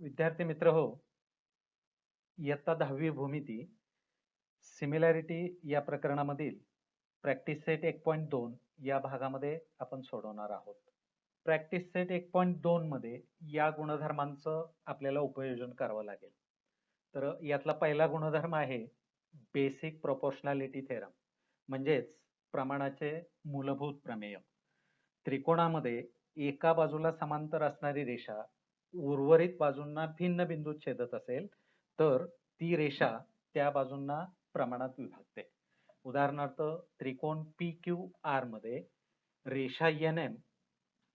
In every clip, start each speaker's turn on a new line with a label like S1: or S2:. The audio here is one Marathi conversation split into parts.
S1: विद्यार्थी मित्र हो, इयत्ता 10वी भूमिती सिमिलॅरिटी या प्रकरणामधील प्रॅक्टिस सेट 1.2 या भागामध्ये आपण सोडवणार आहोत. प्रॅक्टिस सेट 1.2 मध्ये या गुणधर्मांचं आपल्याला उपयोजन करावं लागेल. तर यातला पहिला गुणधर्म आहे बेसिक प्रोपोर्शनॅलिटी थेरम, म्हणजेच प्रमाणाचे मूलभूत प्रमेय. त्रिकोणामध्ये एका बाजूला समांतर असणारी रेषा उर्वरित बाजूंना भिन्न बिंदूत छेदत असेल तर ती रेषा त्या बाजूंना प्रमाणात विभागते. उदाहरणार्थ त्रिकोण PQR मध्ये रेषा NM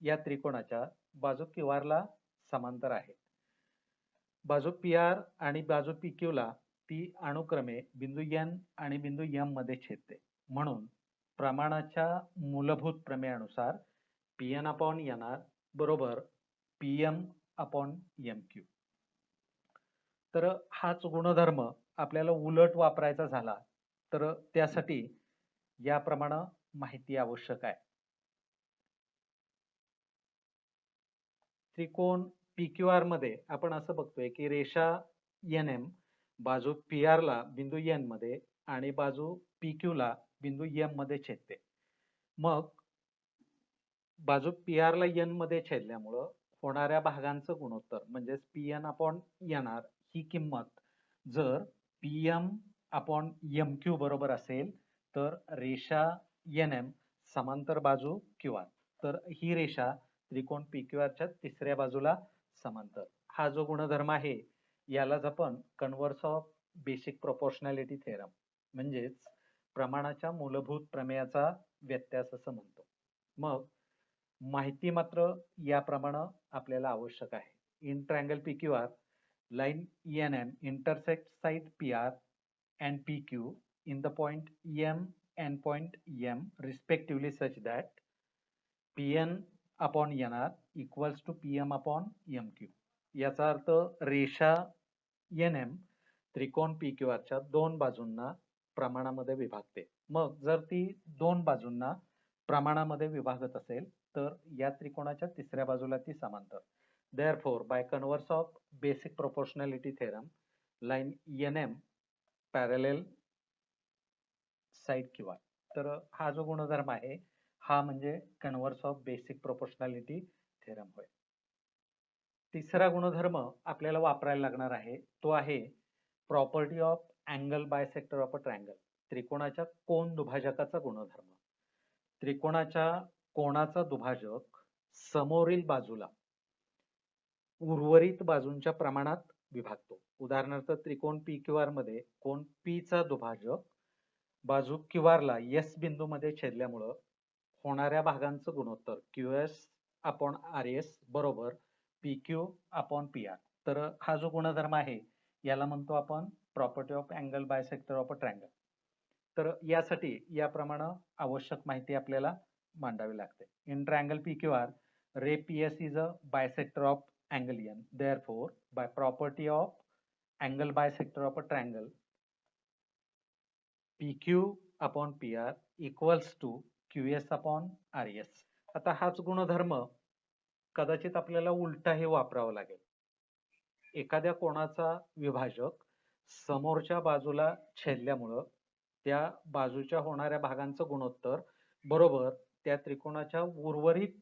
S1: या त्रिकोणाच्या बाजू QR ला समांतर आहे. बाजू PR आणि बाजू PQ ला ती अनुक्रमे बिंदू N आणि बिंदू M मध्ये छेदते. म्हणून प्रमाणाच्या मूलभूत प्रमेयानुसार PN/NR बरोबर PM/MQ. तर हाच गुणधर्म आपल्याला उलट वापरायचा झाला तर त्यासाठी याप्रमाणे माहिती आवश्यक आहे. त्रिकोण PQR मध्ये आपण असं बघतोय की रेषा NM बाजू PR ला बिंदू N मध्ये आणि बाजू PQ ला बिंदू M मध्ये छेदते. मग बाजू PR ला N मध्ये छेदल्यामुळं होणाऱ्या भागांचं गुणोत्तर म्हणजेच PN/NR ही किंमत जर PM/MQ बरोबर असेल तर रेषा NM समांतर बाजू QR, तर ही रेषा त्रिकोण PQR च्या तिसऱ्या बाजूला समांतर. हा जो गुणधर्म आहे यालाच आपण converse of basic proportionality theorem म्हणजेच प्रमाणाच्या मूलभूत प्रमेयाचा व्यत्यास असं म्हणतो. मग माहिती मात्र याप्रमाणे आपल्याला आवश्यक आहे. In triangle PQR line NM intersects side PR and PQ in the point M and point M respectively such that PN/NR equals to PM/MQ. याचा अर्थ रेषा NM त्रिकोण PQR च्या दोन बाजूंना प्रमाणामध्ये विभागते. मग जर ती दोन बाजूंना प्रमाणामध्ये विभागत असेल तर या त्रिकोणाच्या तिसऱ्या बाजूला ती समांतर. Therefore, by converse of basic proportionality theorem, line NM parallel side QR. तर हा जो गुणधर्म आहे हा म्हणजे converse of basic proportionality theorem होय. तिसरा गुणधर्म आपल्याला वापरायला लागणार आहे तो आहे property of angle bisector of a triangle, त्रिकोणाच्या कोन दुभाजकाचा गुणधर्म. त्रिकोणाच्या कोणाचा दुभाजक समोरील बाजूला उर्वरित बाजूंच्या प्रमाणात विभागतो. उदाहरणार्थ त्रिकोण PQR मध्ये कोण P चा दुभाजक बाजू QR ला S बिंदूमध्ये छेदल्यामुळं होणाऱ्या भागांचं गुणोत्तर QS/RS बरोबर PQ/PR. तर हा जो गुणधर्म आहे याला म्हणतो आपण property of angle bisector of a triangle. तर यासाठी याप्रमाणे आवश्यक माहिती आपल्याला मांडावी लागते. In triangle PQR ray PS is a bisector of angle N. Therefore, by property of angle bisector of a triangle, PQ/PR equals to QS/RS. आता हाच गुणधर्म कदाचित आपल्याला उलटाही वापरावा लागेल. एखाद्या कोणाचा विभाजक समोरच्या बाजूला छेदल्यामुळं त्या बाजूच्या होणाऱ्या भागांचं गुणोत्तर बरोबर त्या त्रिकोणाच्या उर्वरित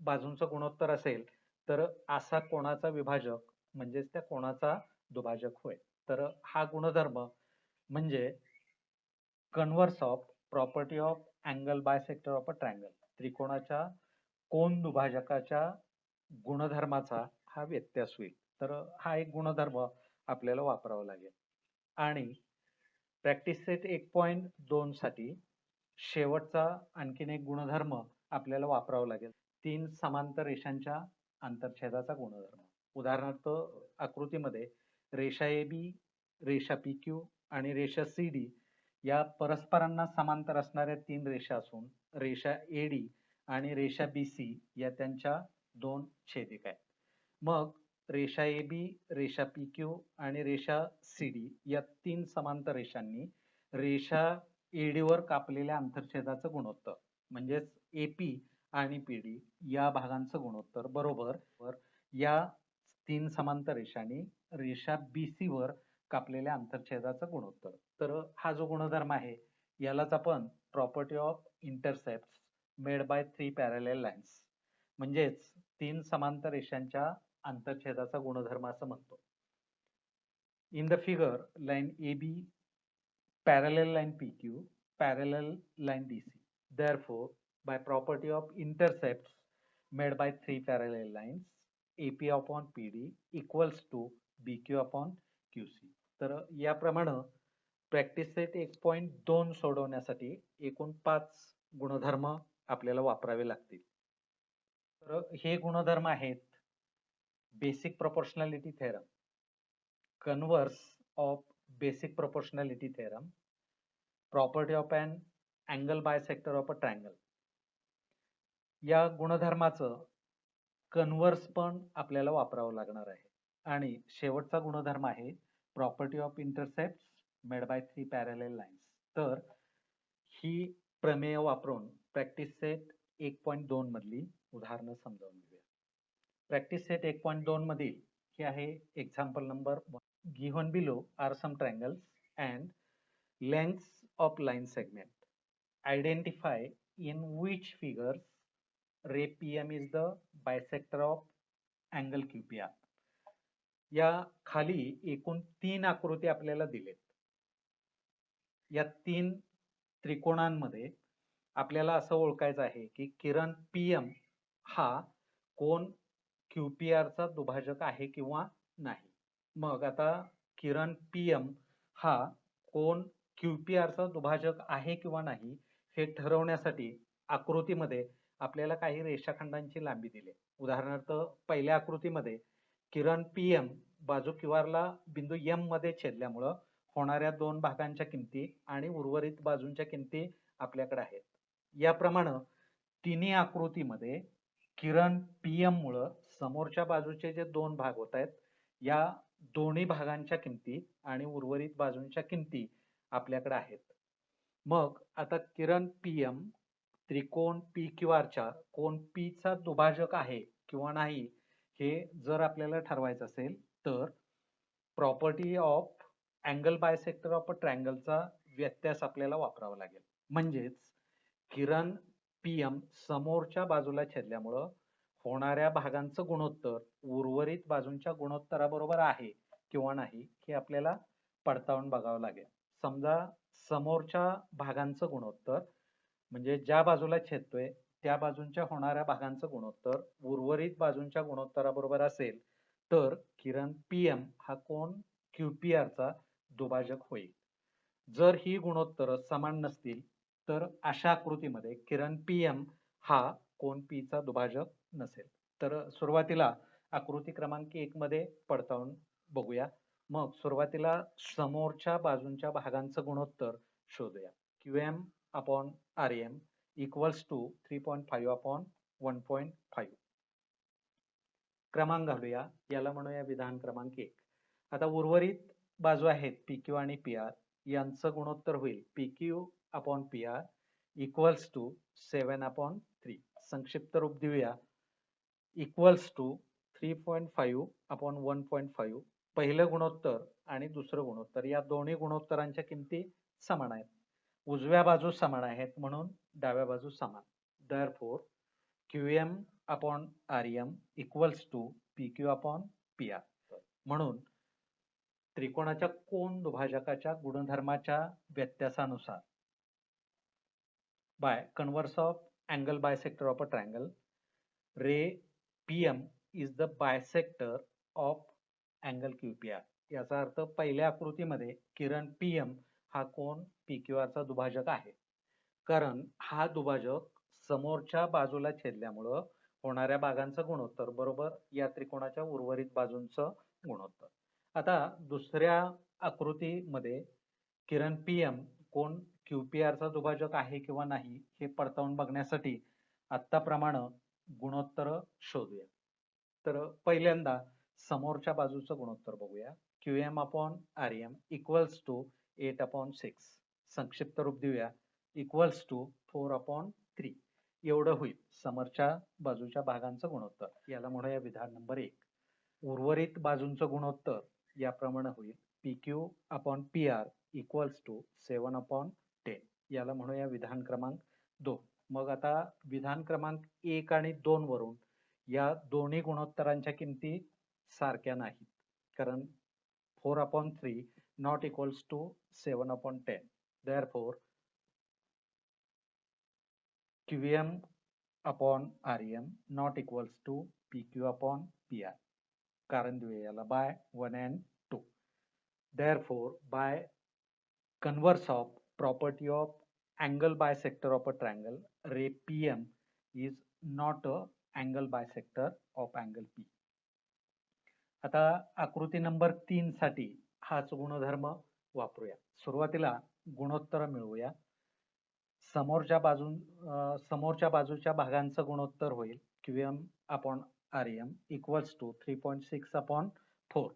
S1: बाजूंचं गुणोत्तर असेल तर असा कोणाचा विभाजक म्हणजेच त्या कोणाचा दुभाजक होय. तर हा गुणधर्म म्हणजे converse of property of angle bisector of a triangle, त्रिकोणाच्या कोन दुभाजकाच्या गुणधर्माचा हा व्यत्यास होईल. तर हा एक गुणधर्म आपल्याला वापरावा लागेल. आणि प्रॅक्टिस सेट 1.2 साठी शेवटचा आणखीन एक गुणधर्म आपल्याला वापरावा लागेल. तीन समांतर रेषांच्या आंतरछेदाचा गुणधर्म. उदाहरणार्थ आकृतीमध्ये रेषा AB, रेषा PQ आणि रेषा CD या परस्परांना समांतर असणाऱ्या तीन रेषा असून रेषा AD आणि रेषा BC या त्यांच्या दोन छेदिका आहेत. मग रेषा AB, रेषा PQ आणि रेषा CD या तीन समांतर रेषांनी रेषा AD वर कापलेल्या आंतरछेदाचं गुणोत्तर म्हणजेच AP आणि PD या भागांचं गुणोत्तर बरोबर या तीन समांतर रेषांनी रेषा BC वर कापलेल्या आंतरछेदाचा गुणोत्तर. तर हा जो गुणधर्म आहे यालाच आपण property of intercept made by three parallel lines म्हणजेच तीन समांतर रेषांच्या आंतरछेदाचा गुणधर्म असं म्हणतो. In the figure, line AB parallel line PQ, parallel line DC. Therefore, by property of intercepts made by three parallel lines, AP upon PD equals to BQ upon QC. तर याप्रमाणे प्रॅक्टिस सेट 1.2 सोडवण्यासाठी एकूण 5 गुणधर्म आपल्याला वापरावे लागतील. तर हे गुणधर्म आहेत basic proportionality theorem, converse of basic proportionality theorem, property of an angle bisector of a triangle. या गुणधर्माचं कन्वर्स पण आपल्याला वापरावं लागणार आहे. आणि शेवटचा गुणधर्म आहे property of intercepts made by three parallel lines. तर ही प्रमेय वापरून प्रॅक्टिस सेट 1.2 मधली उदाहरणं समजावून घेऊया. प्रॅक्टिस सेट 1.2 मधील हे आहे example number 1. Given below are some triangles and lengths of line segment. Identify in which figures ray PM is the bisector of angle QPR. या खाली एकूण 3 आकृती आपल्याला दिलेत. या 3 त्रिकोणांमध्ये आपल्याला असं ओळखायचं आहे की किरण PM हा कोन QPR चा दुभाजक आहे किंवा नाही. मग आता किरण PM हा कोन QPR चा दुभाजक आहे किंवा नाही हे ठरवण्यासाठी आकृतीमध्ये आपल्याला काही रेषाखंडांची लांबी दिली. उदाहरणार्थ पहिल्या आकृतीमध्ये किरण PM बाजू QR ला बिंदू M मध्ये छेदल्यामुळे होणाऱ्या दोन भागांच्या किमती आणि उर्वरित बाजूंच्या किमती आपल्याकडे आहेत. याप्रमाणे तिन्ही आकृतीमध्ये किरण PM मुळे समोरच्या बाजूचे जे दोन भाग होत आहेत या दोन्ही भागांच्या किमती आणि उर्वरित बाजूंच्या किमती आपल्याकडे आहेत. मग आता किरण PM त्रिकोण PQR च्या कोन P चा दुभाजक आहे किंवा नाही हे जर आपल्याला ठरवायचं असेल तर property of angle bisector of a ट्रायंगलचा व्यत्यास आपल्याला वापरावा लागेल. म्हणजेच किरण PM समोरच्या बाजूला छेदल्यामुळं होणाऱ्या भागांचं गुणोत्तर उर्वरित बाजूंच्या गुणोत्तराबरोबर आहे किंवा नाही हे आपल्याला पडताळून बघावं लागेल. समजा समोरच्या भागांचं गुणोत्तर म्हणजे ज्या बाजूला छेदतोय त्या बाजूंच्या होणाऱ्या भागांचं गुणोत्तर उर्वरित बाजूंच्या गुणोत्तराबरोबर असेल तर किरण PM हा कोन QPR चा दुभाजक होईल. जर ही गुणोत्तर समान नसतील तर अशा आकृतीमध्ये किरण PM हा कोन P चा दुभाजक नसेल. तर सुरुवातीला आकृती क्रमांक 1 मध्ये पडताळून बघूया. मग सुरुवातीला समोरच्या बाजूंच्या भागांचं गुणोत्तर शोधूया. QM upon RM equals to 3.5 upon 1.5. क्रमांक घालूया. याला म्हणूया विधान क्रमांक 1. आता उर्वरित बाजू आहेत PQ आणि PR यांचं गुणोत्तर होईल PQ upon PR equals to 7 upon 3. संक्षिप्त रूप देऊया इक्वल्स टू 3.5 अपॉन 1.5. पहिलं गुणोत्तर आणि दुसरं गुणोत्तर या दोन्ही गुणोत्तरांच्या किमती समान आहेत. उजव्या बाजू समान आहेत म्हणून डाव्या बाजू समान. Therefore QM upon RM equals to PQ upon PR. म्हणून त्रिकोणाच्या कोन दुभाजकाच्या गुणधर्माच्या व्यत्यासानुसार by converse of angle bisector of a triangle ray PM is the bisector of angle QPR. याचा अर्थ पहिल्या आकृतीमध्ये किरण PM हा कोन PQR चा दुभाजक आहे कारण हा दुभाजक समोरच्या बाजूला छेदल्यामुळं होणाऱ्या भागांचं गुणोत्तर बरोबर या त्रिकोणाच्या उर्वरित बाजूंचं गुणोत्तर. आता दुसऱ्या आकृतीमध्ये किरण PM कोन QPR चा दुभाजक आहे किंवा नाही हे पडताळून बघण्यासाठी आत्ताप्रमाणे गुणोत्तर शोधूया. तर पहिल्यांदा समोरच्या बाजूचं गुणोत्तर बघूया. QM upon RM equals to 8 upon 6. संक्षिप्त रूप देऊया इक्वल्स टू 4 अपॉन 3. एवढं होईल समोरच्या बाजूच्या भागांचं गुणोत्तर. याला म्हणूया विधान नंबर 1. उर्वरित बाजूंचं गुणोत्तर याप्रमाणे होईल PQ upon PR equals to 7/10. याला म्हणूया विधान क्रमांक 2. मग आता विधान क्रमांक 1 आणि 2 वरून या दोन्ही गुणोत्तरांच्या किमती सारख्या नाहीत, कारण 4/3 not equals to 7/10. Therefore, QM upon REM not equals to PQ upon PR. कारण देऊया याला by 1 and 2. Therefore, by converse of property of angle bisector of a triangle, ray PM is not a angle bisector of angle P. आता आकृती नंबर 3 साठी हाच गुणधर्म वापरूया. सुरुवातीला गुणोत्तर मिळवूया. समोरच्या बाजूच्या भागांचं गुणोत्तर होईल QM upon REM equals to 3.6/4.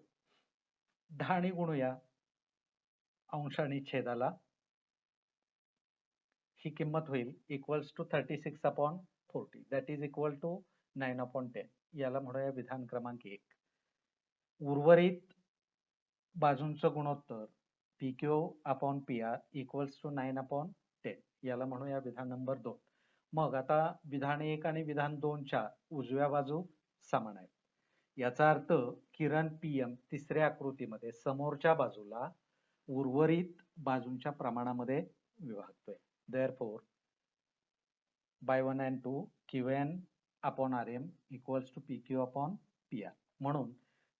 S1: 10 ने गुणूया अंश आणि छेदाला. ही किंमत होईल equals to 36/40. That is equal to 9/10. याला म्हणूया विधान क्रमांक 1. उर्वरित बाजूंचं गुणोत्तर PQ upon PR equals to 9/10. याला म्हणूया विधान नंबर 2. मग आता विधान 1 आणि विधान 2 च्या उजव्या बाजू समान आहेत. याचा अर्थ किरण PM तिसऱ्या आकृतीमध्ये समोरच्या बाजूला उर्वरित बाजूंच्या प्रमाणामध्ये विभागतोय. Therefore, by 1 and 2 QN upon RM equals to PQ upon PR. म्हणून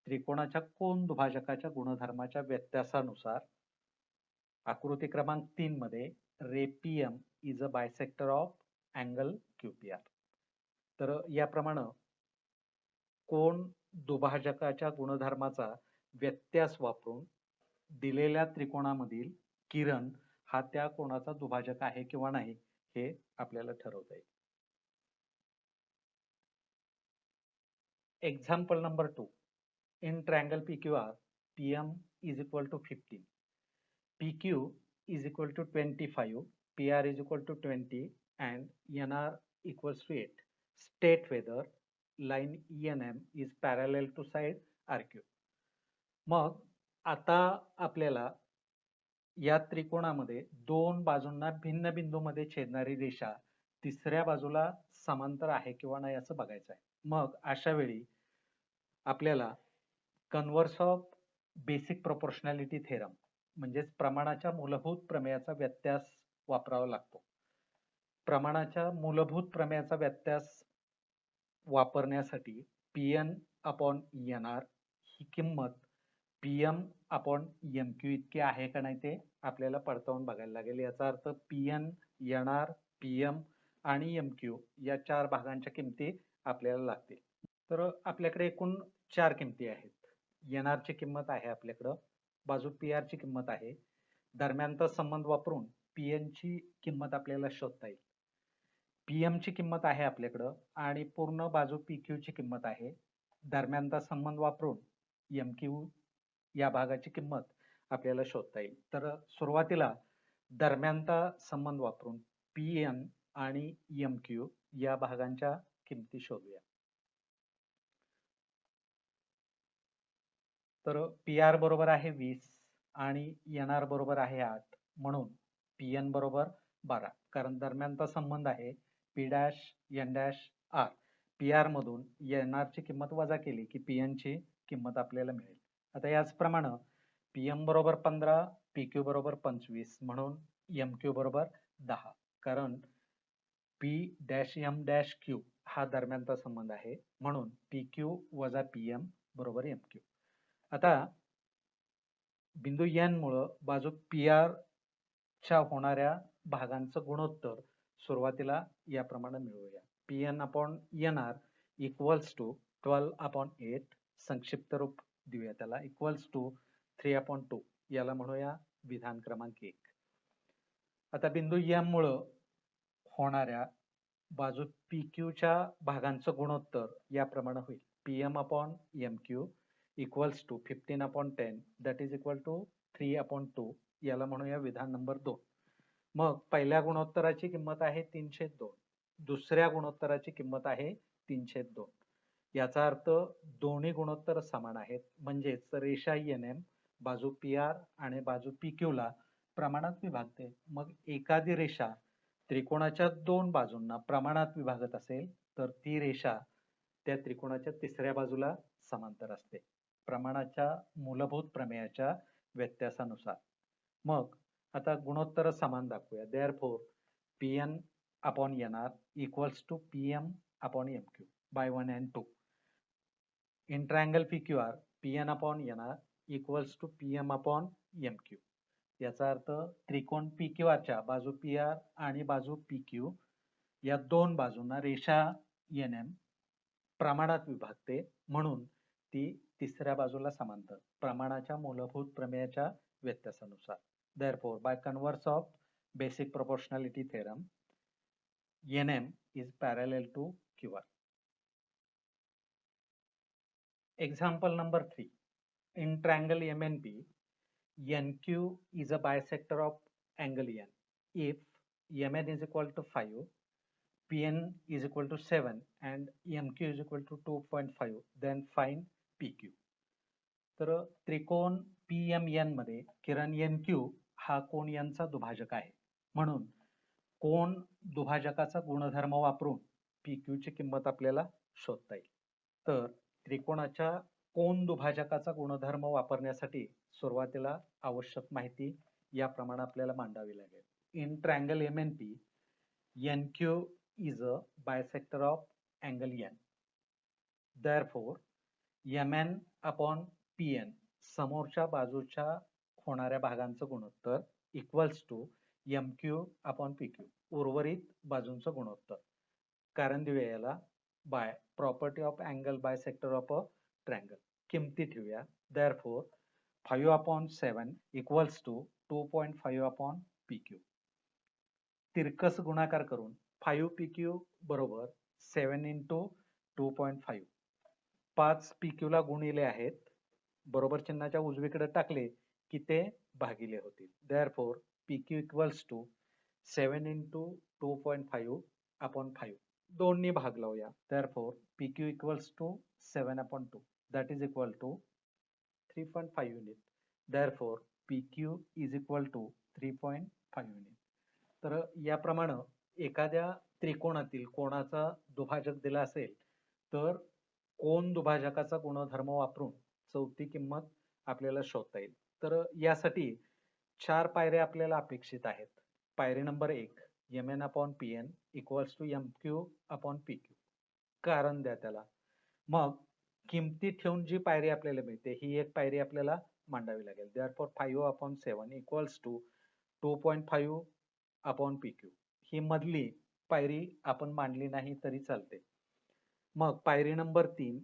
S1: त्रिकोणाच्या कोन दुभाजकाच्या गुणधर्माच्या व्यत्यासानुसार आकृती क्रमांक 3 मध्ये रे PM is a bisector of angle QPR. तर याप्रमाणे कोन दुभाजकाच्या गुणधर्माचा व्यत्यास वापरून दिलेल्या त्रिकोणामधील किरण हा त्या कोणाचा दुभाजक आहे किंवा नाही हे आपल्याला ठरवता येईल. Example number 2. In triangle PQR, PM is equal to 15, PQ is equal to 25, PR is equal to 20 and NR equals to 8. State whether line ENM is parallel to side RQ. मग आता आपल्याला या त्रिकोणामध्ये दोन बाजूंना भिन्न बिंदूमध्ये छेदणारी रेषा तिसऱ्या बाजूला समांतर आहे किंवा नाही असं बघायचं आहे. मग अशा वेळी आपल्याला converse of basic proportionality theorem म्हणजेच प्रमाणाच्या मूलभूत प्रमेयाचा व्यत्यास वापरावा लागतो. प्रमाणाच्या मूलभूत प्रमेयाचा व्यत्यास वापरण्यासाठी PN अपॉन NR ही किंमत PM अपॉन MQ इतकी आहे का नाही ते आपल्याला पडताळून बघायला लागेल. याचा अर्थ PN, NR, PM आणि MQ या चार भागांच्या किमती आपल्याला लागतील. तर आपल्याकडे एकूण 4 किमती आहेत. NR ची किंमत आहे आपल्याकडं, बाजू PR ची किंमत आहे. दरम्यानचा संबंध वापरून PN ची किंमत आपल्याला शोधता येईल. PM ची किंमत आहे आपल्याकडं आणि पूर्ण बाजू PQ ची किंमत आहे. दरम्यानचा संबंध वापरून MQ या भागाची किंमत आपल्याला शोधता येईल. तर सुरुवातीला दरम्यानचा संबंध वापरून PN आणि MQ या भागांच्या किमती शोधूया. तर PR बरोबर आहे 20 आणि NR बरोबर आहे 8. म्हणून PN बरोबर 12. कारण दरम्यानचा संबंध आहे P dash N dash R. PR मधून NR ची किंमत वजा केली की PN ची किंमत आपल्याला मिळेल. आता याचप्रमाणे PM बरोबर 15, PQ बरोबर 25 म्हणून MQ बरोबर 10. कारण P dash M dash Q हा दरम्यानचा संबंध आहे म्हणून PQ वजा PM बरोबर MQ. आता बिंदू N मुळे बाजू PR च्या होणाऱ्या भागांचं गुणोत्तर सुरुवातीला याप्रमाणे मिळवूया. PN upon NR equals to 12/8. संक्षिप्त रूप देऊया त्याला इक्वल्स टू 3/2. याला म्हणूया विधान क्रमांक 1. आता बिंदू M मुळे होणाऱ्या बाजू PQ च्या भागांचं गुणोत्तर याप्रमाणे होईल. PM upon MQ equals to 15/10. That is equal to 3/2. याला म्हणूया विधान नंबर 2. मग पहिल्या गुणोत्तराची किंमत आहे 3/2. दुसऱ्या गुणोत्तराची किंमत आहे 3/2. याचा अर्थ दोन्ही गुणोत्तर समान आहेत, म्हणजेच रेषा NM बाजू PR आणि बाजू PQ ला प्रमाणात विभागते. मग एखादी रेषा त्रिकोणाच्या दोन बाजूंना प्रमाणात विभागत असेल तर ती रेषा त्या त्रिकोणाच्या तिसऱ्या बाजूला समांतर असते, प्रमाणाच्या मूलभूत प्रमेयाच्या व्यत्यासानुसार. मग आता गुणोत्तर समान दाखवूया. Therefore, Pn upon Nr equals to Pm upon Mq by 1 and 2. In triangle PQR, Pn upon Nr equals to Pm upon Mq. याचा अर्थ त्रिकोण PQR च्या बाजू PR आणि बाजू PQ या दोन बाजूंना रेषा NM प्रमाणात विभागते, म्हणून ती तिसऱ्या बाजूला समांतर, प्रमाणाच्या मूलभूत प्रमेयाच्या व्यत्यासानुसार. Therefore, by converse of basic proportionality theorem, NM is parallel to QR. Example number 3. In triangle MNP, NQ is a bisector of angle N. If Mn is equal to 5, Pn is equal to 7 and Mq is equal to 2.5, then find PQ. तर त्रिकोण PMN मध्ये किरण NQ हा कोन N चा दुभाजक आहे, म्हणून कोन दुभाजकाचा गुणधर्म वापरून PQ ची किंमत आपल्याला शोधता येईल. तर त्रिकोणाच्या कोन दुभाजकाचा गुणधर्म वापरण्यासाठी सुरुवातीला आवश्यक माहिती याप्रमाणे आपल्याला मांडावी लागेल. In triangle MNP, NQ is a bisector of angle N. Therefore, Mn upon Pn समोरच्या बाजूच्या होणाऱ्या भागांचं गुणोत्तर equals to MQ upon PQ उर्वरित बाजूंचं गुणोत्तर. कारण देऊया याला by property of angle bisector of a triangle. किमती ठेवूया. Therefore, 5 upon 7 equals to 2.5 upon PQ. तिरकस गुणाकार करून 5 PQ बरोबर 7 into 2.5. 5 PQ ला गुणिले आहेत, बरोबर चिन्हाच्या उजवीकडे टाकले की ते भागिले होतील. Therefore, PQ equals to 7 into 2.5 upon 5. दोन्ही भाग लावूया. Therefore, PQ equals to 7 upon 2. That is equal to 3.5 unit. Therefore, PQ is equal to 3.5 unit. तर याप्रमाणे एखाद्या त्रिकोणातील कोणाचा दुभाजक दिला असेल तर कोन दुभाजकाचा गुणधर्म वापरून चौथी किंमत आपल्याला शोधता येईल. तर यासाठी 4 पायऱ्या आपल्याला अपेक्षित आहेत. पायरी number 1, Mn upon Pn equals to MQ upon PQ. कारण द्या त्याला. मग किमती ठेवून जी पायरी आपल्याला मिळते ही एक पायरी आपल्याला मांडावी लागेल. Therefore, 5 upon 7 equals to 2.5 upon PQ. ही मधली पायरी आपण मांडली नाही तरी चालते. मग पायरी number 3,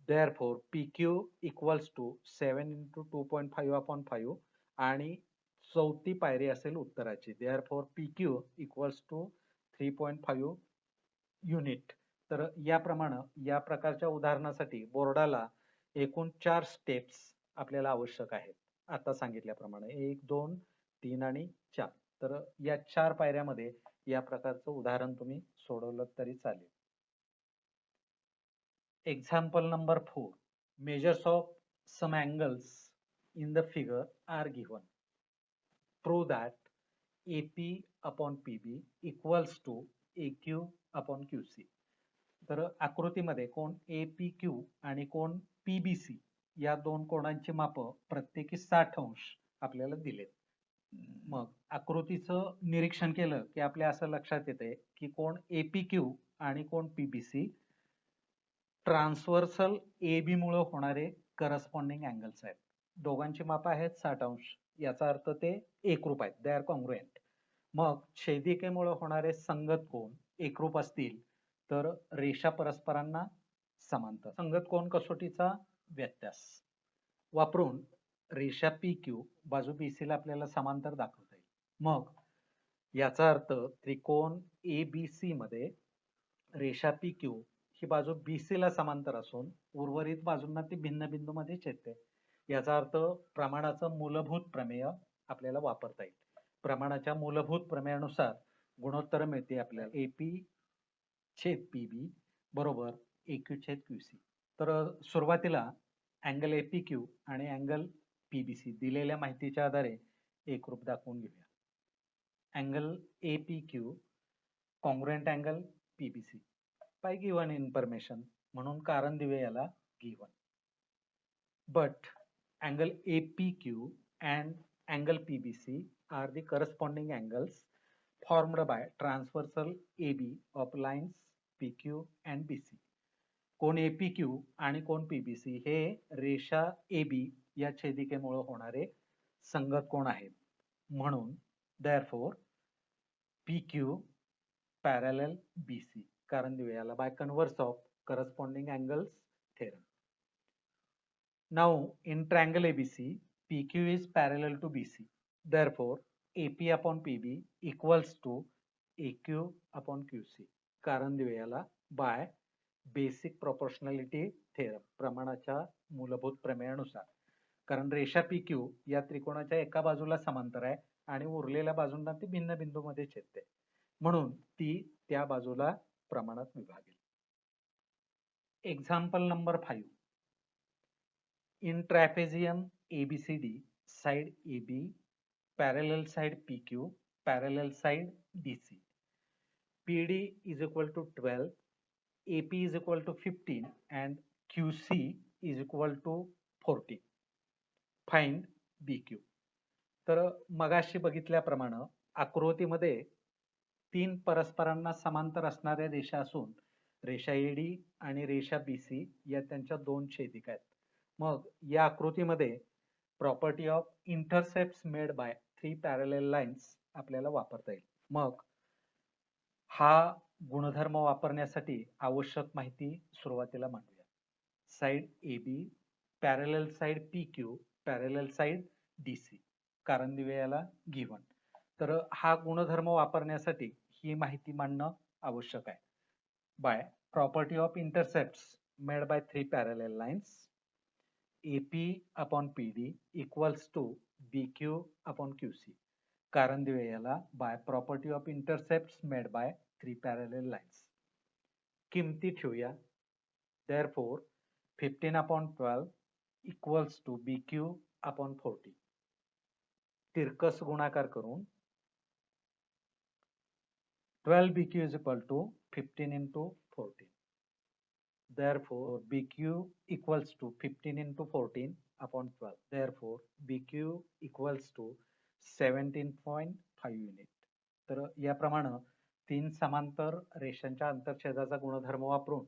S1: Therefore, PQ equals to 7 into 2.5 upon 5 आणि चौथी पायरी असेल उत्तराची. Therefore, PQ equals to 3.5 unit. तर याप्रमाणे या प्रकारच्या उदाहरणासाठी बोर्डाला एकूण 4 स्टेप्स आपल्याला आवश्यक आहेत. आता सांगितल्याप्रमाणे 1, 2, 3 आणि 4. तर या 4 पायऱ्यामध्ये या प्रकारचं उदाहरण तुम्ही सोडवलं तरी चालेल. Example number 4. Measures of some angles in the figure are given. Prove that AP upon PB equals to AQ upon QC. तर आकृतीमध्ये कोण APQ आणि कोण PBC या दोन कोणांची माप प्रत्येकी 60 अंश आपल्याला दिलेत. मग आकृतीचं निरीक्षण केलं की आपल्या असं लक्षात येते की कोण APQ आणि कोण PBC ट्रान्सव्हर्सल AB मुळे होणारे करस्पॉन्डिंग अँगल्स आहेत. दोघांची माप आहेत 60 अंश. याचा अर्थ ते एकरूप आहेत. They are congruent. मग छेदिकेमुळे होणारे संगत कोन एकरूप असतील तर रेषा परस्परांना समांतर. संगत कोन कसोटीचा व्यत्यास वापरून रेषा PQ बाजू BC ला आपल्याला समांतर दाखवता येईल. मग याचा अर्थ त्रिकोण ABC मध्ये रेषा PQ ही बाजू BC ला समांतर असून उर्वरित बाजूंना ती भिन्न बिंदूमध्ये छेदते. याचा अर्थ प्रमाणाचं मूलभूत प्रमेय आपल्याला वापरता येईल. प्रमाणाच्या मूलभूत प्रमेयानुसार गुणोत्तर मिळते आपल्याला AP छेद PB बरोबर AQ छेद QC. तर सुरुवातीला अँगल APQ आणि अँगल PBC दिलेल्या माहितीच्या आधारे एकरूप दाखवून घेऊया. Angle APQ congruent angle PBC by given information म्हणून कारण दिवे याला given. But angle APQ and angle PBC are the corresponding angles formed by transversal AB of lines PQ and BC. कोण APQ आणि कोण PBC हे रेषा AB या छेदिकेमुळे होणारे संगत कोण आहेत. म्हणून therefore PQ parallel BC कारण दिवे याला by converse of corresponding angles theorem. Now in triangle ABC, PQ is parallel to BC. Therefore, AP upon PB equals to AQ upon QC. कारण दिवे याला by basic proportionality theorem प्रमाणाच्या मूलभूत प्रमेयानुसार. कारण रेषा PQ या त्रिकोणाच्या एका बाजूला समांतर आहे आणि उरलेल्या बाजूंना ती भिन्न बिंदूमध्ये छेदते. म्हणून ती त्या बाजूला प्रमाणात विभागेल. Example number 5. In trapezium ABCD, side AB, parallel side PQ, parallel side DC. PD is equal to 12, AP is equal to 15 and QC is equal to 40. Find BQ. तर मगाशी बघितल्याप्रमाणे आकृतीमध्ये तीन परस्परांना समांतर असणाऱ्या रेषा असून रेषा AD आणि रेषा BC या त्यांच्या दोन छेदिका आहेत. मग या आकृतीमध्ये property of intercepts made by three parallel lines आपल्याला वापरता येईल. मग हा गुणधर्म वापरण्यासाठी आवश्यक माहिती सुरुवातीला मांडूया. Side AB, parallel side PQ, parallel side DC कारण दिवे याला गिव्हन. तर हा गुणधर्म वापरण्यासाठी ही माहिती मांडणं आवश्यक आहे. By property of intercepts made by three parallel lines AP upon PD equals to BQ upon QC कारण दिवे याला by property of intercepts made by three parallel lines. किमती ठेवूया. Therefore 15 upon 12 equals to BQ upon 40. तिरकस गुणाकार करून 12 BQ is equal to 15 into 14. Therefore, BQ equals to 15 into 14 upon 12. Therefore, BQ equals to 17.5 unit. तर याप्रमाणे तीन समांतर रेषांच्या आंतरछेदाचा गुणधर्म वापरून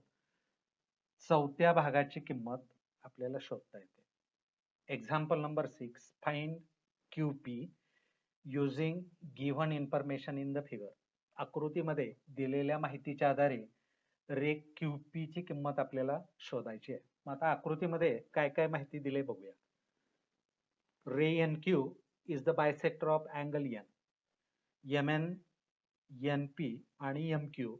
S1: चौथ्या भागाची किंमत आपल्याला शोधता येते. Example number 6. Find QP using given information in the figure. आकृतीमध्ये दिलेल्या माहितीच्या आधारे रे QP ची किंमत आपल्याला शोधायची आहे. मग आता आकृतीमध्ये काय काय माहिती दिली बघूया. रे NQ is the bisector of angle N. MN, NP आणि MQ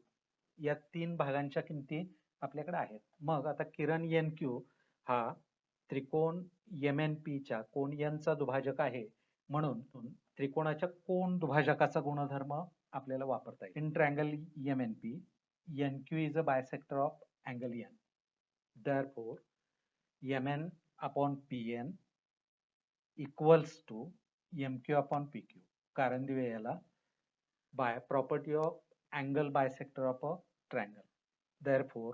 S1: या तीन भागांच्या किमती आपल्याकडे आहेत. मग आता किरण NQ हा त्रिकोण MNP च्या कोन N चा दुभाजक आहे. म्हणून त्रिकोणाच्या कोन दुभाजकाचा गुणधर्म आपल्याला वापरता येईल. In triangle MNP NQ is a bisector of angle N. Therefore, MN upon PN equals to MQ upon PQ. कारण दिवे याला by property of angle bisector of a triangle. Therefore,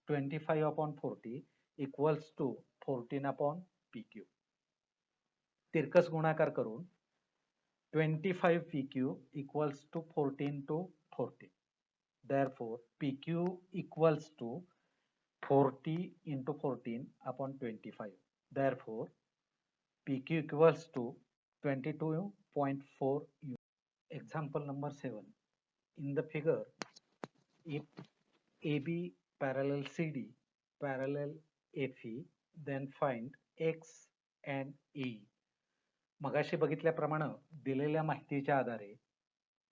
S1: 25 upon 40 equals to 14 upon PQ. तिरकस गुणाकार करून 25 PQ equals to 14 to 14. Therefore, PQ equals to 40 into 14 upon 25. Therefore, PQ equals to 22.4 units. Example number 7. In the figure, if AB parallel CD parallel FE, then find X and E. मगाशी बघितल्याप्रमाणे दिलेल्या माहितीच्या आधारे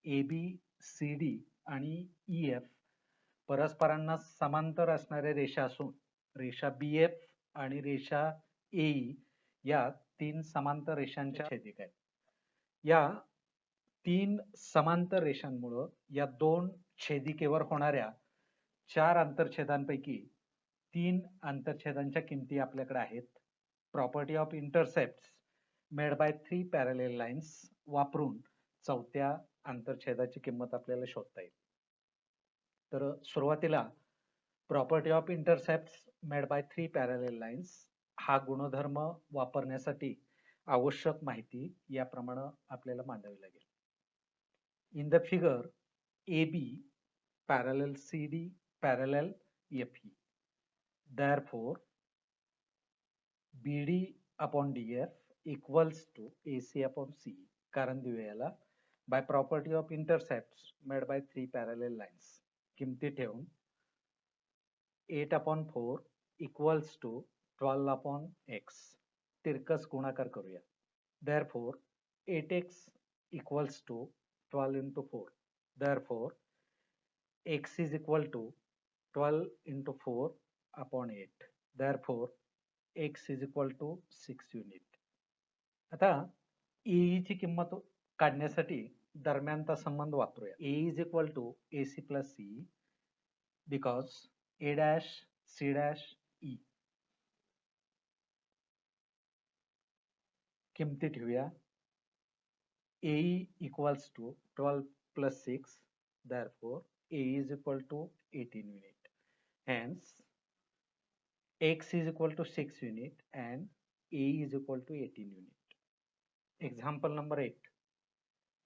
S1: AB, CD आणि EF परस्परांना समांतर असणाऱ्या रेषा असून रेषा BF आणि रेषा AE या तीन समांतर रेषांच्या छेदिका आहेत. या तीन समांतर रेषांमुळे या दोन छेदिकेवर होणाऱ्या 4 आंतरछेदांपैकी 3 आंतरछेदांच्या किमती आपल्याकडे आहेत. Property of intercepts made bye 3 parallel lines वापरून चौथ्या आंतरछेदाची किंमत आपल्याला शोधता येईल. तर सुरुवातीला property of intercepts made bye 3 parallel lines हा गुणधर्म वापरण्यासाठी आवश्यक माहिती याप्रमाणे आपल्याला मांडावी लागेल. In the figure, AB parallel CD parallel FE. Therefore, BD upon DF equals to AC upon CE. कारण दिलेला by property of intercepts made by 3 parallel lines. किमती ठेवून 8 upon 4 equals to 12 upon x. तिरकस गुणाकार करूया. Therefore, 8x equals to 12 into 4. Therefore, x is equal to 12 into 4 upon 8. Therefore, x is equal to 6 unit. आता AE ची किंमत काढण्यासाठी दरम्यानचा संबंध वापरूया. A is equal to AC plus CE because A dash C dash E. किमती ठेवूया. AE equals to 12 plus 6. Therefore, AE is equal to 18 unit. Hence, x is equal to 6 unit and AE is equal to 18 unit. Example number 8.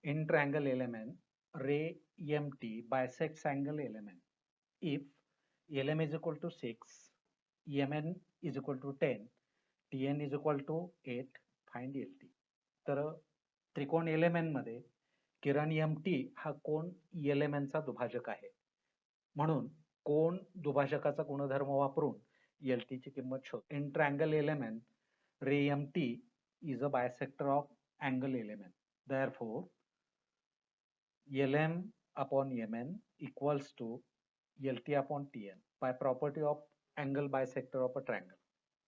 S1: In triangle LMN, ray MT bisects angle LMN. If LM is equal to 6, MN is equal to 10, TN is equal to 8, find LT. तर त्रिकोण LMN मध्ये किरण MT हा कोण LMN चा दुभाजक आहे. म्हणून कोण दुभाजकाचा गुणधर्म वापरून LT ची किंमत शोध. In triangle LMN, ray MT is a bisector of angle LMN. Therefore, LM upon MN equals to LT upon TN by property of angle bisector of a triangle.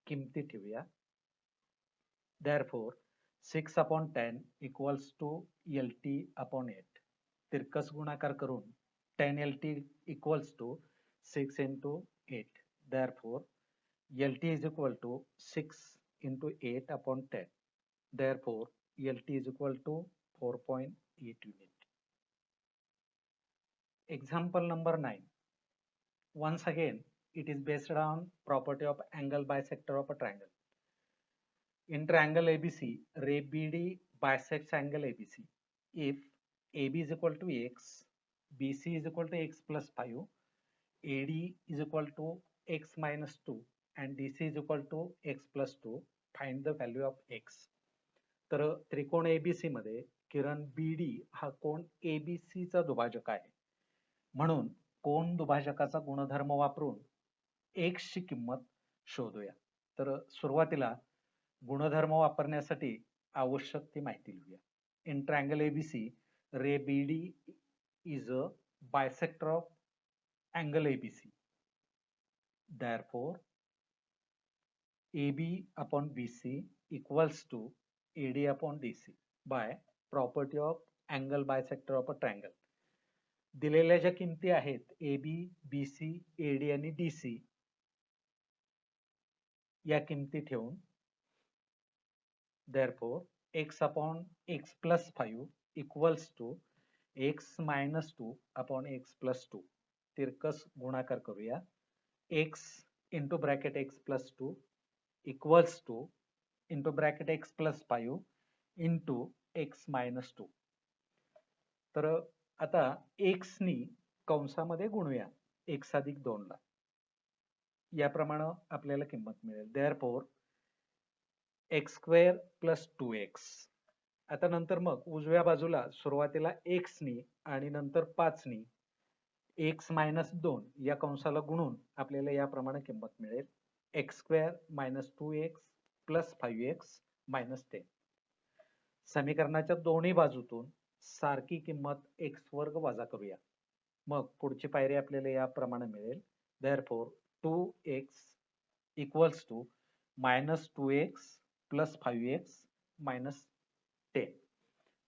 S1: किमती ठेवूया. Therefore, 6 upon 10 equals to LT upon 8. तिरकस गुणाकार करून 10 LT equals to 6 into 8. Therefore, LT is equal to 6 into 8 upon 10. Therefore, LT is equal to 4.8 unit. Example number 9. Once again, it is based on property of angle bisector of a triangle. In triangle ABC, ray BD bisects angle ABC. If AB is equal to x, BC is equal to x plus 5, AD is equal to x minus 2 and DC is equal to x plus 2, find the value of x. तर त्रिकोण ABC मध्ये किरण BD हा कोण ABC चा दुभाजक आहे. म्हणून कोण दुभाजकाचा गुणधर्म वापरून x ची किंमत शोधूया. तर सुरुवातीला गुणधर्म वापरण्यासाठी आवश्यक ती माहिती लिहूया. In triangle ABC, ray BD is a bisector of angle ABC. Therefore, AB upon BC equals to AD upon DC by property of angle bisector of a triangle. दिलेल्या ज्या किमती आहेत AB, BC, AD आणि DC या किमती ठेवून therefore x upon x plus 5 equals to x minus 2 upon x plus 2. तिरकस गुणाकार करूया. x into bracket x plus 2 equals to into bracket x plus 5 into x minus 2. तर आता x नी कंसामध्ये गुणूया x अधिक 2 ला. याप्रमाणे आपल्याला किंमत मिळेल. Therefore, x square plus 2x. आता नंतर मग उजव्या बाजूला सुरुवातीला x नी आणि नंतर 5 नी x minus 2 या कंसाला गुणून आपल्याला याप्रमाणे किंमत मिळेल. x square minus 2x plus 5x minus 10. समीकरणाच्या दोन्ही बाजूतून सारखी किंमत x वर्ग वजा करूया. मग पुढची पायरी आपल्याला याप्रमाणे मिळेल. Therefore, 2x equals to minus 2x plus 5x minus 10.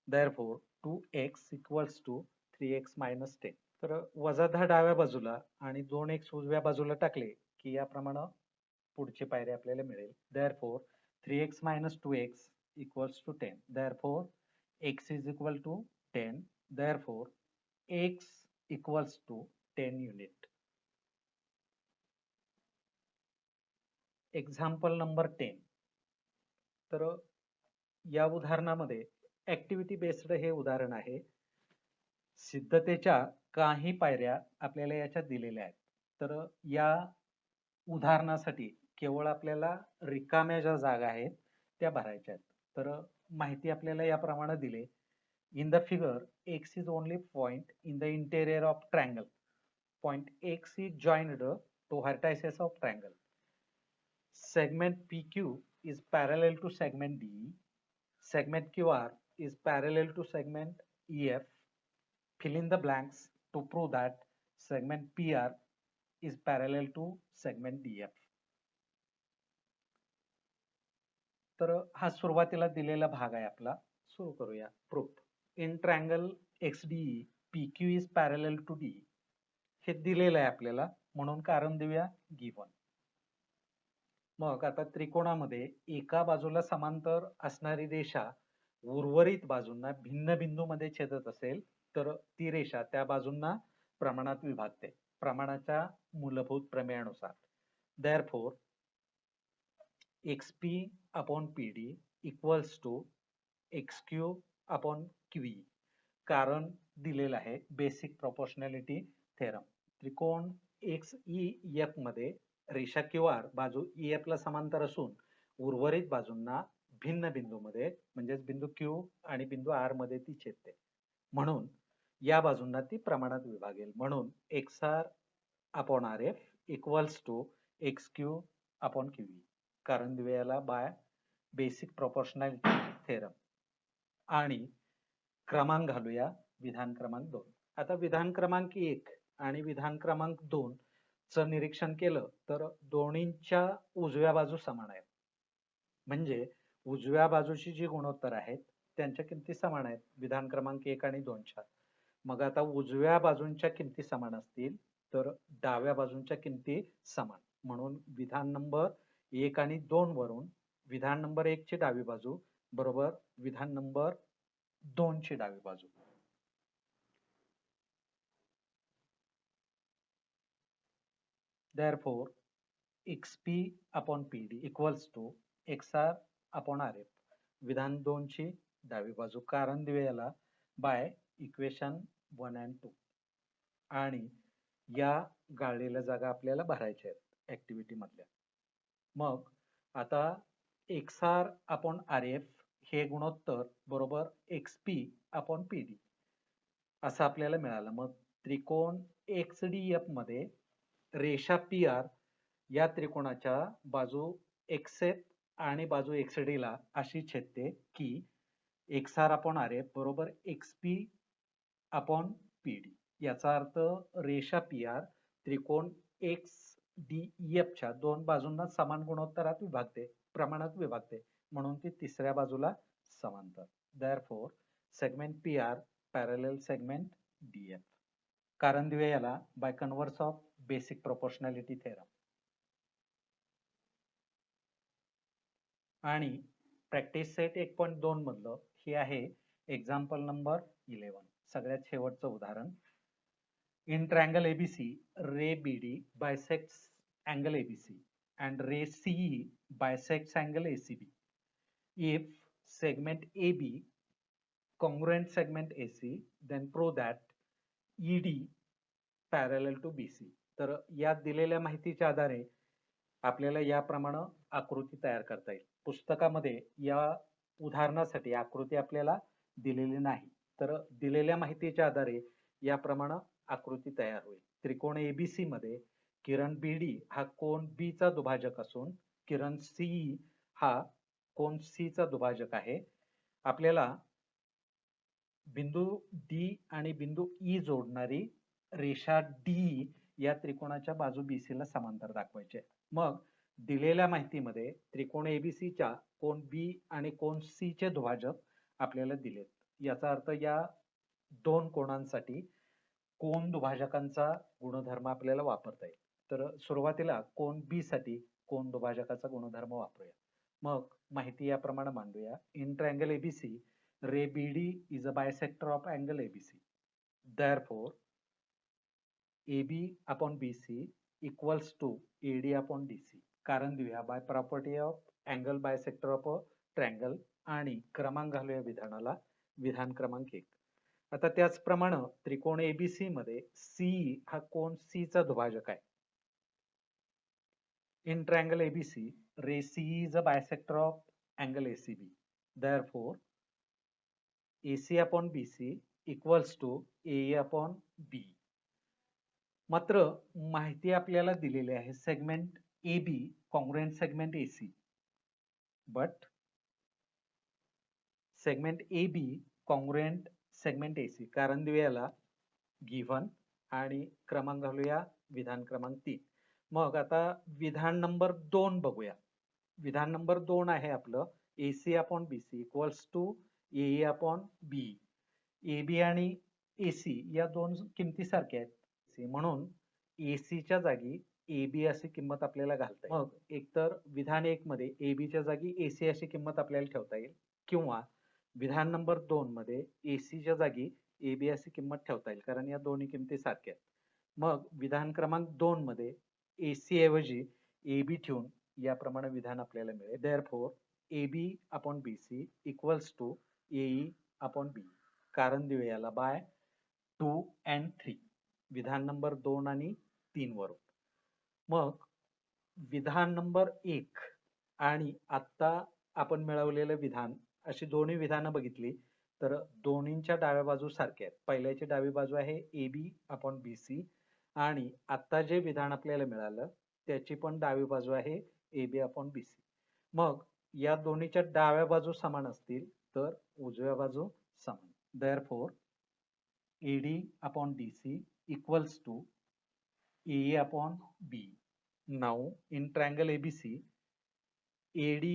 S1: Therefore, 2x equals to 3x - 10. तर -10 डाव्या बाजूला आणि 2x उजव्या बाजूला टाकले की याप्रमाणे पुढची पायरी आपल्याला मिळेल. Therefore 3x - 2x equals to 10. Therefore x is equal to 10. Therefore x equals to 10 unit. Example number 10. तर या उदाहरणामध्ये ऍक्टिव्हिटी बेस्ड हे उदाहरण आहे. सिद्धतेच्या काही पायऱ्या आपल्याला याच्यात दिलेल्या आहेत. तर या उदाहरणासाठी केवळ आपल्याला रिकाम्या ज्या जागा आहेत त्या भरायच्या आहेत. तर माहिती आपल्याला याप्रमाणे दिली. In the figure x is only point in the interior of triangle. Point x is joined to vertices of triangle. Segment PQ is parallel to segment DE. Segment QR is parallel to segment EF. Fill in the blanks to prove that segment PR is parallel to segment DF. तर हा सुरुवातीला दिलेला भाग आहे आपला. सुरू करूया. Proof. In triangle XDE PQ is parallel to DE. हे दिलेलं आहे आपल्याला, म्हणून कारण देऊया गिव्हन. मग आता त्रिकोणामध्ये एका बाजूला समांतर असणारी रेषा उर्वरित बाजूंना भिन्न बिंदूमध्ये छेदत असेल तर ती रेषा त्या बाजूंना प्रमाणात विभागते, प्रमाणाच्या मूलभूत प्रमेयानुसार. Therefore XP upon PD equals to XQ upon QE. कारण दिलेलं आहे बेसिक प्रोपोर्शनॅलिटी थेरम. त्रिकोण XEF मध्ये रेषा QR बाजू EF ला समांतर असून उर्वरित बाजूंना भिन्न बिंदूमध्ये म्हणजेच बिंदू Q आणि बिंदू R मध्ये ती छेदते, म्हणून या बाजूंना ती प्रमाणात विभागेल. म्हणून XR upon RF equals to XQ upon QE. कारण दिलेला बाय बेसिक प्रोपोर्शनॅलिटी थेरम. आणि क्रमांक घालूया विधान क्रमांक 2. आता विधान क्रमांक 1 आणि विधान क्रमांक 2 चं निरीक्षण केलं तर दोन्हींच्या उजव्या बाजू समान आहेत. म्हणजे उजव्या बाजूची जी गुणोत्तर आहेत त्यांच्या किमती समान आहेत विधान क्रमांक 1 आणि 2 च्या. मग आता उजव्या बाजूंच्या किमती समान असतील तर डाव्या बाजूंच्या किमती समान, म्हणून विधान नंबर 1 आणि 2 वरून विधान नंबर 1 ची डावी बाजू बरोबर विधान नंबर 2 ची डावी बाजू. Therefore XP upon PD equals to XR upon RF. विधान 2 ची डावी बाजू कारण दिलेला बाय इक्वेशन 1 and 2. आणि या गाळलेल्या जागा आपल्याला भरायच्या आहेत ऍक्टिव्हिटी मधल्या. मग आता XR upon RF हे गुणोत्तर बरोबर XP upon PD असं आपल्याला मिळालं. मग त्रिकोण XDF मध्ये रेषा PR या त्रिकोणाच्या बाजू XF आणि बाजू XD ला अशी छेदते की XR upon RF बरोबर XP upon PD. याचा अर्थ रेषा PR त्रिकोण XDEF च्या दोन बाजूंना समान गुणोत्तरात विभागते, प्रमाणात विभागते, म्हणून ती तिसऱ्या बाजूला समांतर. Therefore segment PR parallel segment DF. कारण दिवे याला by converse of basic proportionality theorem. आणि प्रॅक्टिस सेट 1.2 मधलं हे आहे एक्झाम्पल नंबर 11. सगळ्यात शेवटचं उदाहरण. In triangle ABC ray BD bisects angle ABC and ray CE bisects angle ACB. If segment AB congruent segment AC, then prove that ED parallel to BC. तर या दिलेल्या माहितीच्या आधारे आपल्याला याप्रमाणे आकृती तयार करता येईल. पुस्तकामध्ये या उदाहरणासाठी आकृती आपल्याला दिलेली नाही, तर दिलेल्या माहितीच्या आधारे याप्रमाणे आकृती तयार होईल. त्रिकोण ABC मध्ये किरण BD हा कोन B चा दुभाजक असून किरण CE हा कोन C चा दुभाजक आहे. आपल्याला बिंदू D आणि बिंदू E जोडणारी रेषा D या त्रिकोणाच्या बाजू BC ला समांतर दाखवायचे. मग दिलेल्या माहितीमध्ये त्रिकोण ABC च्या कोन B आणि कोन C चे दुभाजक आपल्याला दिलेत. याचा अर्थ या दोन कोणांसाठी कोन दुभाजकांचा गुणधर्म आपल्याला वापरता येईल. तर सुरुवातीला कोन बी साठी कोन दुभाजकाचा गुणधर्म वापरूया. मग माहिती याप्रमाणे मांडूया. In triangle ABC, ray BD is a bisector of angle ABC. Therefore, AB upon BC equals to AD upon DC. कारण देऊया by property of angle bisector of a triangle आणि क्रमांक घालूया विधानाला, विधान क्रमांक 1. आता त्याचप्रमाणे त्रिकोण ABC मध्ये C हा कोन C चा दुभाजक आहे. In triangle ABC, ray C is a bisector of angle ACB. Therefore, AC upon BC equals to AE upon B. मात्र माहिती आपल्याला दिलेली आहे segment AB congruent segment AC. But segment AB congruent segment AC कारण देऊयाला गिव्हन आणि क्रमांक घालूया विधान क्रमांक 3. मग आता विधान नंबर 2 बघूया. विधान नंबर 2 आहे आपलं AC upon BC equals to AE upon B. AB आणि AC या दोन किमती सारख्या आहेत म्हणून AC च्या जागी AB अशी किंमत आपल्याला घालता येईल. मग एकतर विधान 1 मध्ये AB च्या जागी AC अशी किंमत आपल्याला ठेवता येईल किंवा विधान नंबर 2 मध्ये AC च्या जागी AB अशी किंमत ठेवता येईल कारण या दोन्ही किमती सारख्या आहेत. मग विधान क्रमांक 2 मध्ये AC ऐवजी AB ठेवून याप्रमाणे विधान आपल्याला मिळेल. Therefore, AB upon BC equals to AE upon B. कारण देऊया याला बाय 2 and 3. विधान नंबर 2 आणि 3 वरून. मग विधान नंबर 1 आणि आता आपण मिळवलेलं विधान अशी दोन्ही विधानं बघितली तर दोन्हींच्या डाव्या बाजू सारख्या आहेत. पहिल्याची डावी बाजू आहे AB upon BC आणि आता जे विधान आपल्याला मिळालं त्याची पण डावी बाजू आहे AB upon BC. मग या दोन्हीच्या डाव्या बाजू समान असतील तर उजव्या बाजू समान. Therefore, AD upon DC equals to AE upon B. Now, in triangle ABC, AD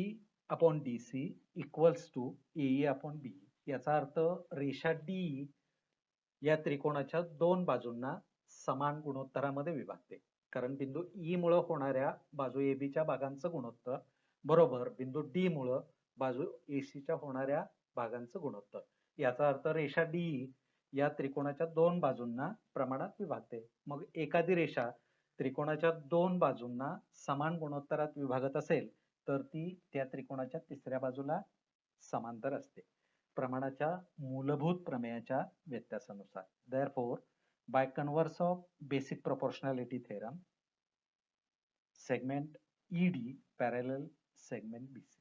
S1: upon DC equals to AE upon B. याचा अर्थ रेषा D या त्रिकोणाच्या दोन बाजूंना समान गुणोत्तरामध्ये विभागते. कारण बिंदू E मुळे होणाऱ्या बाजू AB च्या भागांचं गुणोत्तर बरोबर बिंदू D मुळे बाजू AC च्या होणाऱ्या भागांचं गुणोत्तर. याचा अर्थ रेषा D या त्रिकोणाच्या दोन बाजूंना प्रमाणात विभागते. मग एखादी रेषा त्रिकोणाच्या दोन बाजूंना समान गुणोत्तरात विभागत असेल तर ती त्या त्रिकोणाच्या तिसऱ्या बाजूला समांतर असते प्रमाणाच्या मूलभूत प्रमेयाच्या व्यत्यासानुसार. Therefore, by converse of basic proportionality theorem, segment ED parallel segment BC.